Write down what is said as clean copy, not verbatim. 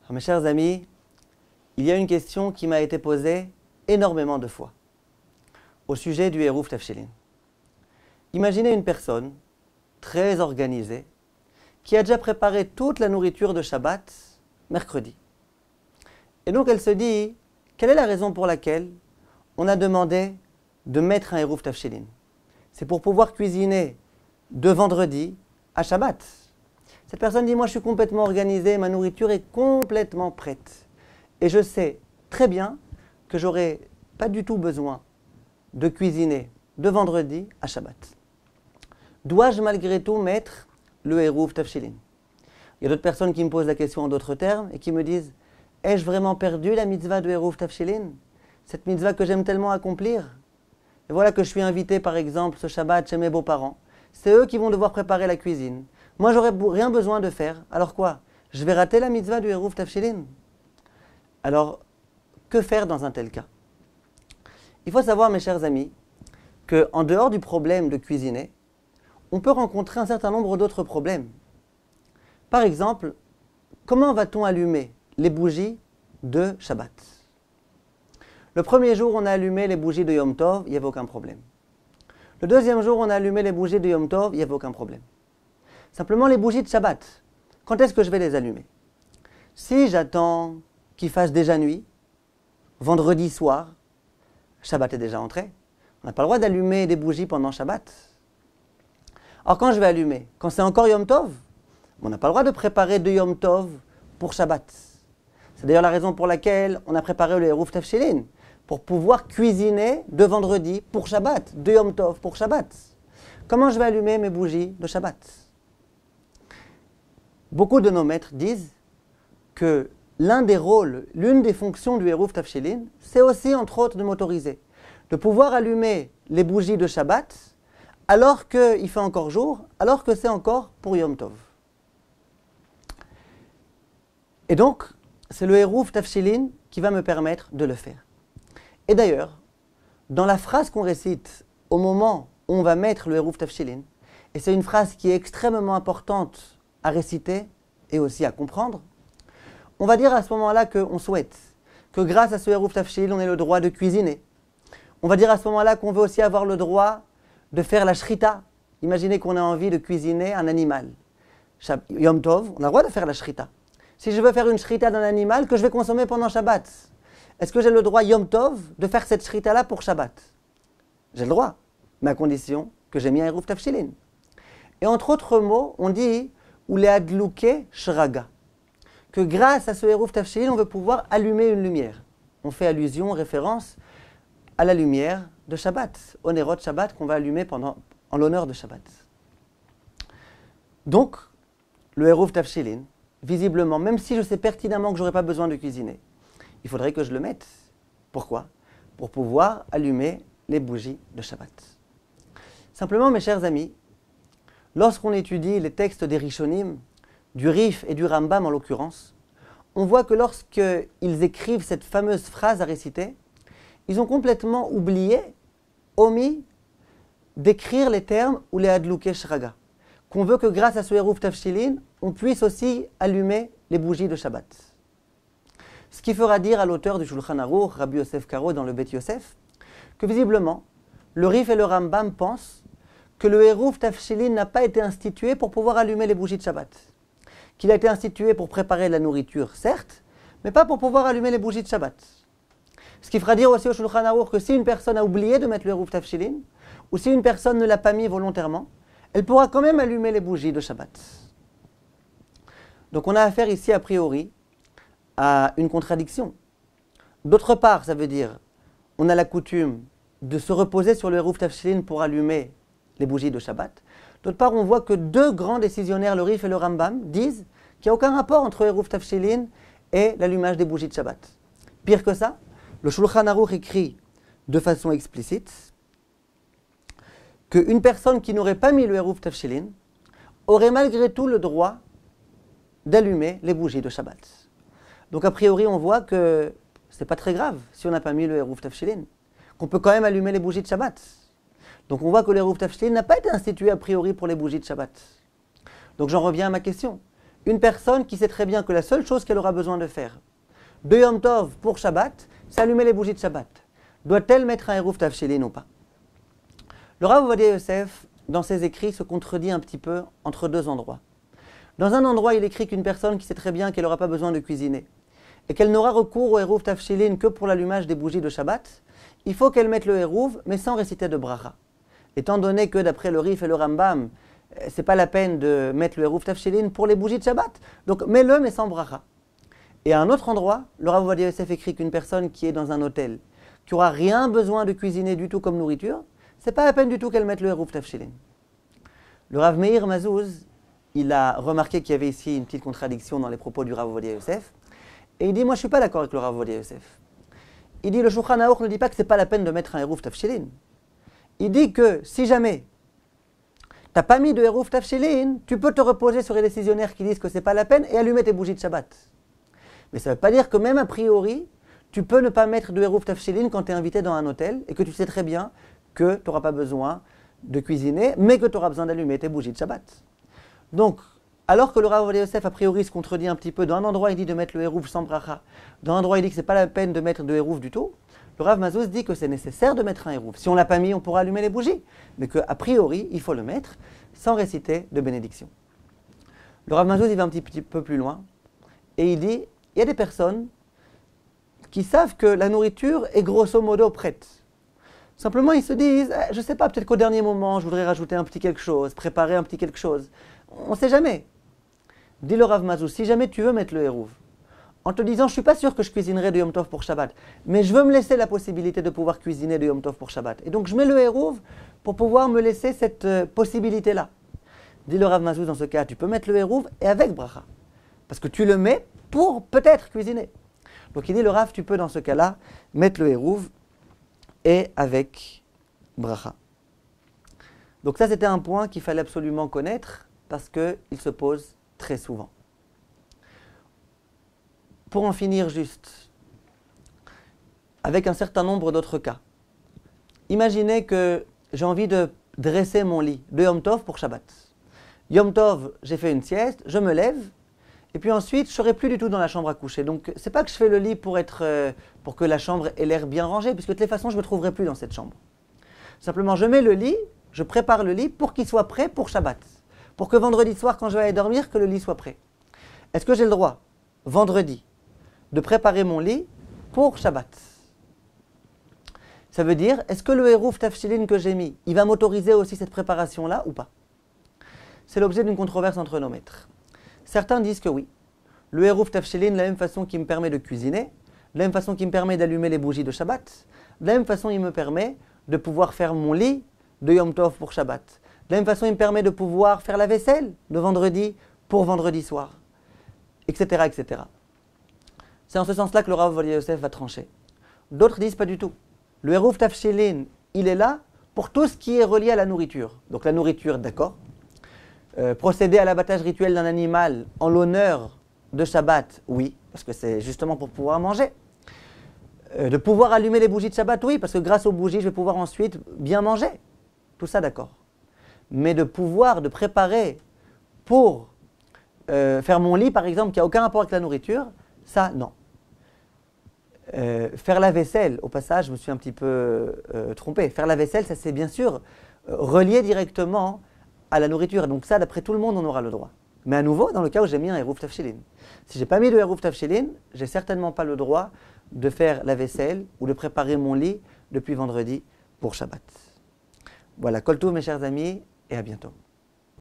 Alors, mes chers amis, il y a une question qui m'a été posée énormément de fois au sujet du Eruv Tafshilin. Imaginez une personne très organisée qui a déjà préparé toute la nourriture de Shabbat mercredi. Et donc elle se dit, quelle est la raison pour laquelle on a demandé de mettre un Eruv Tafshilin? C'est pour pouvoir cuisiner de vendredi à Shabbat. Cette personne dit, moi je suis complètement organisée, ma nourriture est complètement prête. Et je sais très bien que j'aurai pas du tout besoin de cuisiner de vendredi à Shabbat. Dois-je malgré tout mettre le Eruv Tafshilin? Il y a d'autres personnes qui me posent la question en d'autres termes et qui me disent, ai-je vraiment perdu la mitzvah de Eruv Tafshilin? Cette mitzvah que j'aime tellement accomplir? Et voilà que je suis invité par exemple ce Shabbat chez mes beaux-parents. C'est eux qui vont devoir préparer la cuisine. Moi j'aurais rien besoin de faire. Alors quoi? Je vais rater la mitzvah du Eruv Tafshilin? Alors, que faire dans un tel cas? Il faut savoir, mes chers amis, qu'en dehors du problème de cuisiner, on peut rencontrer un certain nombre d'autres problèmes. Par exemple, comment va-t-on allumer les bougies de Shabbat? Le premier jour, on a allumé les bougies de Yom Tov, il n'y avait aucun problème. Le deuxième jour, on a allumé les bougies de Yom Tov, il n'y avait aucun problème. Simplement, les bougies de Shabbat, quand est-ce que je vais les allumer? Si j'attends qu'il fasse déjà nuit, vendredi soir, Shabbat est déjà entré, on n'a pas le droit d'allumer des bougies pendant Shabbat. Alors quand je vais allumer, quand c'est encore Yom Tov, on n'a pas le droit de préparer de Yom Tov pour Shabbat. C'est d'ailleurs la raison pour laquelle on a préparé le Eruv Tafshilin, pour pouvoir cuisiner de vendredi pour Shabbat, de Yom Tov pour Shabbat. Comment je vais allumer mes bougies de Shabbat? Beaucoup de nos maîtres disent que l'un des rôles, l'une des fonctions du Eruv Tafshilin, c'est aussi entre autres de m'autoriser, de pouvoir allumer les bougies de Shabbat alors qu'il fait encore jour, alors que c'est encore pour Yom Tov. Et donc, c'est le Eruv Tafshilin qui va me permettre de le faire. Et d'ailleurs, dans la phrase qu'on récite au moment où on va mettre le Eruv Tafshilin, et c'est une phrase qui est extrêmement importante à réciter et aussi à comprendre, on va dire à ce moment-là qu'on souhaite que grâce à ce Eruv Tafshilin, on ait le droit de cuisiner. On va dire à ce moment-là qu'on veut aussi avoir le droit de faire la shrita. Imaginez qu'on a envie de cuisiner un animal. Yom Tov, on a le droit de faire la shrita. Si je veux faire une shrita d'un animal que je vais consommer pendant Shabbat, est-ce que j'ai le droit Yom Tov de faire cette shrita-là pour Shabbat? J'ai le droit, mais à condition que j'ai mis un Eruv Tafshilin. Et entre autres mots, on dit ou le adlouke shraga, que grâce à ce Eruv Tafshilin, on veut pouvoir allumer une lumière. On fait allusion, référence à la lumière de Shabbat, au Nerot Shabbat qu'on va allumer en l'honneur de Shabbat. Donc, le Eruv Tafshilin, visiblement, même si je sais pertinemment que je n'aurai pas besoin de cuisiner, il faudrait que je le mette. Pourquoi? Pour pouvoir allumer les bougies de Shabbat. Simplement, mes chers amis, lorsqu'on étudie les textes des Rishonim, du Rif et du Rambam en l'occurrence, on voit que lorsqu'ils écrivent cette fameuse phrase à réciter, ils ont complètement oublié, omis, d'écrire les termes ou les adlouke shraga. Qu'on veut que grâce à ce Eruv Tafshilin, on puisse aussi allumer les bougies de Shabbat. Ce qui fera dire à l'auteur du Shulchan Aruch, Rabbi Yosef Karo dans le Bet Yosef, que visiblement, le Rif et le Rambam pensent que le Eruv Tafshilin n'a pas été institué pour pouvoir allumer les bougies de Shabbat. Qu'il a été institué pour préparer la nourriture, certes, mais pas pour pouvoir allumer les bougies de Shabbat. Ce qui fera dire aussi au Shulchan Aruch que si une personne a oublié de mettre le Eruv Tafshilin, ou si une personne ne l'a pas mis volontairement, elle pourra quand même allumer les bougies de Shabbat. Donc on a affaire ici, a priori, à une contradiction. D'autre part, ça veut dire, on a la coutume de se reposer sur le Eruv Tafshilin pour allumer les bougies de Shabbat. D'autre part, on voit que deux grands décisionnaires, le Rif et le Rambam, disent qu'il n'y a aucun rapport entre Eruv Tafshilin et l'allumage des bougies de Shabbat. Pire que ça, le Shulchan Aruch écrit de façon explicite qu'une personne qui n'aurait pas mis le Eruv Tafshilin aurait malgré tout le droit d'allumer les bougies de Shabbat. Donc a priori, on voit que ce n'est pas très grave si on n'a pas mis le Eruv Tafshilin, qu'on peut quand même allumer les bougies de Shabbat. Donc on voit que le Eruv Tafshilin n'a pas été institué a priori pour les bougies de Shabbat. Donc j'en reviens à ma question. une personne qui sait très bien que la seule chose qu'elle aura besoin de faire de Yom Tov pour Shabbat, c'est allumer les bougies de Shabbat. Doit-elle mettre un Eruv Tafshilin ou pas? Le Rav Ovadia Yosef, dans ses écrits, se contredit un petit peu entre deux endroits. Dans un endroit, il écrit qu'une personne qui sait très bien qu'elle n'aura pas besoin de cuisiner et qu'elle n'aura recours au Eruv Tafshilin que pour l'allumage des bougies de Shabbat, il faut qu'elle mette le Eruv, mais sans réciter de bracha. Étant donné que d'après le Rif et le Rambam, c'est pas la peine de mettre le Eruv Tafshilin pour les bougies de Shabbat. Donc mets-le, mais sans bracha. Et à un autre endroit, le Rav Ovadia Yosef écrit qu'une personne qui est dans un hôtel, qui n'aura rien besoin de cuisiner du tout comme nourriture, c'est pas la peine du tout qu'elle mette le Eruv Tafshilin. Le Rav Meir Mazouz, il a remarqué qu'il y avait ici une petite contradiction dans les propos du Rav Ovadia Yosef, et il dit, moi je ne suis pas d'accord avec le Rav Ovadia Yosef. Il dit, le Shulchan Aruch ne dit pas que ce n'est pas la peine de mettre un Eruv Tafshilin. Il dit que si jamais tu n'as pas mis de Eruv Tafshilin, tu peux te reposer sur les décisionnaires qui disent que ce n'est pas la peine et allumer tes bougies de Shabbat. Mais ça ne veut pas dire que même a priori, tu peux ne pas mettre de Eruv Tafshilin quand tu es invité dans un hôtel et que tu sais très bien que tu n'auras pas besoin de cuisiner, mais que tu auras besoin d'allumer tes bougies de Shabbat. Donc, alors que le Rav Ovadia Yosef, a priori, se contredit un petit peu, dans un endroit il dit de mettre le Eruv sans bracha, dans un endroit il dit que ce n'est pas la peine de mettre de Eruv du tout, le Rav Mazouz dit que c'est nécessaire de mettre un Eruv. Si on ne l'a pas mis, on pourra allumer les bougies, mais qu'a priori, il faut le mettre sans réciter de bénédiction. Le Rav Mazouz, il va un petit peu plus loin, et il dit, il y a des personnes qui savent que la nourriture est grosso modo prête. Simplement, ils se disent, je ne sais pas, peut-être qu'au dernier moment, je voudrais rajouter un petit quelque chose, préparer un petit quelque chose. On ne sait jamais. Dit le Rav Mazouz, si jamais tu veux mettre le Eruv, en te disant, je ne suis pas sûr que je cuisinerai de Yom Tov pour Shabbat, mais je veux me laisser la possibilité de pouvoir cuisiner de Yom Tov pour Shabbat. Et donc, je mets le Eruv pour pouvoir me laisser cette possibilité-là. Dit le Rav Mazouz, dans ce cas, tu peux mettre le Eruv et avec bracha. Parce que tu le mets pour peut-être cuisiner. Donc, il dit, le Rav, tu peux dans ce cas-là mettre le Eruv et avec bracha. Donc ça, c'était un point qu'il fallait absolument connaître parce qu'il se pose très souvent. Pour en finir juste, avec un certain nombre d'autres cas. Imaginez que j'ai envie de dresser mon lit de Yom Tov pour Shabbat. Yom Tov, j'ai fait une sieste, je me lève, et puis ensuite, je ne serai plus du tout dans la chambre à coucher. Donc, ce n'est pas que je fais le lit pour que la chambre ait l'air bien rangée, puisque de toute façon, je ne me trouverai plus dans cette chambre. Simplement, je mets le lit, je prépare le lit pour qu'il soit prêt pour Shabbat. Pour que vendredi soir, quand je vais aller dormir, que le lit soit prêt. Est-ce que j'ai le droit, vendredi, de préparer mon lit pour Shabbat? Ça veut dire, est-ce que le Eruv Tafshilin que j'ai mis, il va m'autoriser aussi cette préparation-là ou pas? C'est l'objet d'une controverse entre nos maîtres. Certains disent que oui. Le Eruv Tafshilin, de la même façon qui me permet de cuisiner, de la même façon qui me permet d'allumer les bougies de Shabbat, de la même façon il me permet de pouvoir faire mon lit de Yom Tov pour Shabbat. De la même façon il me permet de pouvoir faire la vaisselle de vendredi pour vendredi soir, etc. etc. C'est en ce sens-là que le Rav Ovadia Yosef va trancher. D'autres disent pas du tout. Le Eruv Tafshilin, il est là pour tout ce qui est relié à la nourriture. Donc la nourriture, d'accord. Procéder à l'abattage rituel d'un animal en l'honneur de Shabbat, oui, parce que c'est justement pour pouvoir manger. De pouvoir allumer les bougies de Shabbat, oui, parce que grâce aux bougies, je vais pouvoir ensuite bien manger. Tout ça, d'accord. Mais de pouvoir, de préparer pour faire mon lit, par exemple, qui n'a aucun rapport avec la nourriture, ça, non. Faire la vaisselle, au passage, je me suis un petit peu trompé. Faire la vaisselle, ça c'est bien sûr relié directement à la nourriture. Donc ça, d'après tout le monde, on aura le droit. Mais à nouveau, dans le cas où j'ai mis un Eruv Tafshilin. Si je n'ai pas mis de Eruv Tafshilin, je n'ai certainement pas le droit de faire la vaisselle ou de préparer mon lit depuis vendredi pour Shabbat. Voilà, Kol Tov mes chers amis, et à bientôt.